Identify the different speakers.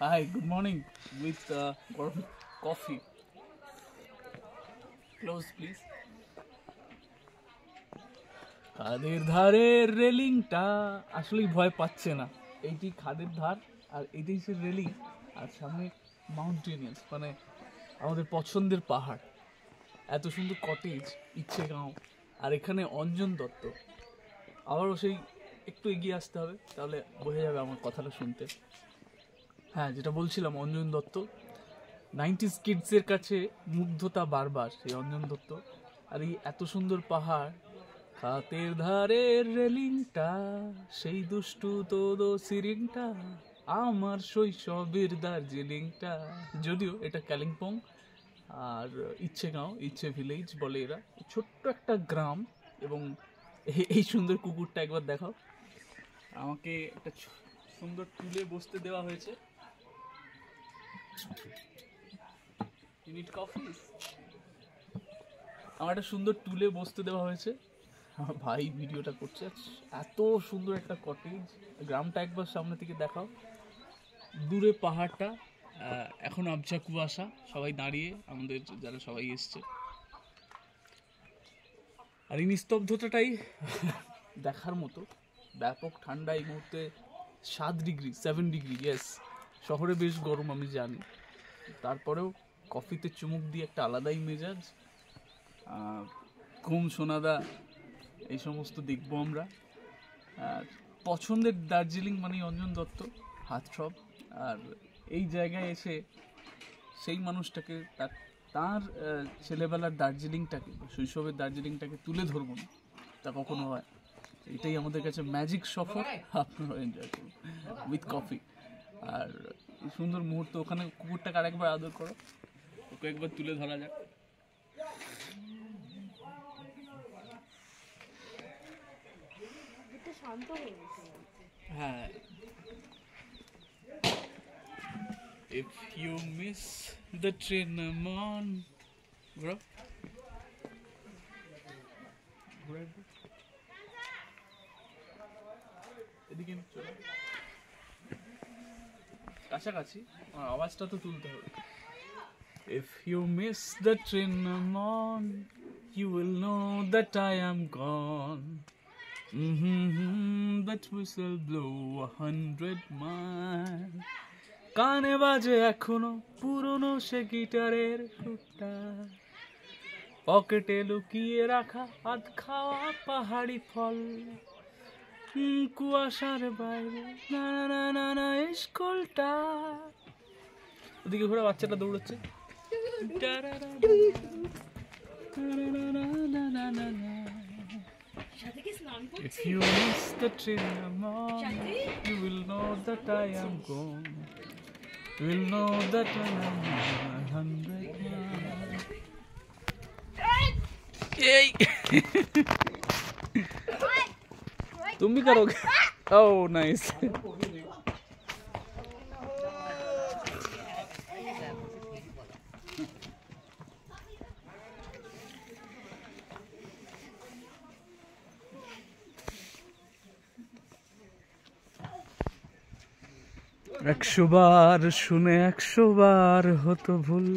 Speaker 1: Hi, good morning with coffee. Close, please. খাদের ধারের রেলিংটা আসলেই ভয় পাচ্ছে না। এইটি খাদের ধার আর এটাই হচ্ছে রেলিং, আর সামনে মাউন্টেনিয়াস মানে আমাদের পছন্দের পাহাড়। এত সুন্দর কটেজ, ইচ্ছেগাঁও, আর এখানে অঞ্জন দত্ত। আবারও সেই একটু এগিয়ে আসতে হবে, তাহলে বোঝা যাবে আমার কথাটা শুনতে। হ্যাঁ, যেটা বলছিলাম, অঞ্জন দত্ত 90s কিডসের কাছে মুগ্ধতা বারবার সেই অঞ্জন দত্ত। আর এই এত সুন্দর পাহাড়, খাতের ধারের রেলিংটা, সেই দুষ্টু তোদো সিরিংটা, আমার শৈশবের দার্জিলিংটা। যদিও এটা কালিম্পং আর ইচ্ছেগাঁও, ইচ্ছে ভিলেজ বলে এরা, ছোট্ট একটা গ্রাম। এবং এই সুন্দর কুকুরটা একবার দেখাও। আমাকে একটা সুন্দর টুলে বসতে দেওয়া হয়েছে। আমার একটা সুন্দর টুলে বসতে দেওয়া হয়েছে। আমার ভাই ভিডিওটা করছে। এত সুন্দর একটা কটেজ। গ্রামটা একবার সামনে থেকে দেখাও। দূরে পাহাড়টা, এখন আবছা কুয়াশা, সবাই দাঁড়িয়ে, আমাদের যারা সবাই এসছে। আর এই নিস্তব্ধতাটাই দেখার মতো। ব্যাপক ঠান্ডা এই মুহূর্তে 7 ডিগ্রি। ইয়েস, শহরে বেশ গরম আমি জানি, তারপরেও কফিতে চুমুক দিয়ে একটা আলাদাই মেজাজ। ঘুম সোনাদা, এই সমস্ত দেখবো আমরা। আর পছন্দের দার্জিলিং মানে অঞ্জন দত্ত, হাতছব। আর এই জায়গায় এসে সেই মানুষটাকে, তার ছেলেবেলার দার্জিলিংটাকে, শৈশবের দার্জিলিংটাকে তুলে ধরবো না, তা কখনো হয়? এটাই আমাদের কাছে ম্যাজিক সফর। আপনারা এনজয় করুন উইথ কফি। আর এই সুন্দর মুহূর্ত। ওখানে কুকুরটাকে আরেকবার আদর করো, ওকে একবার তুলে ধরা যাক। হ্যাঁ, if you miss the train I'm on, bro. এদিকে চলো, কাছাকাছি, আওয়াজটা তো তুলতে হবে। If you miss the train I'm on, you will know that I am gone. That whistle blow 100 miles. কানে বাজে এখনো পুরনো সে গিটারের সুরটা, পকেটে লুকিয়ে রাখা আধ খাওয়া পাহাড়ি ফল, কুয়াশার বাইরে না না না না স্কুলটা। ওদিকে ঘোরা, বাচ্চাটা দৌড়চ্ছে। If you miss the train I'm on, you will know that I am gone. You will know that I am 100 miles. Hey! तुम भी करोगे? Oh, nice. একশো বার শুনে 100 বার হতো ভুল।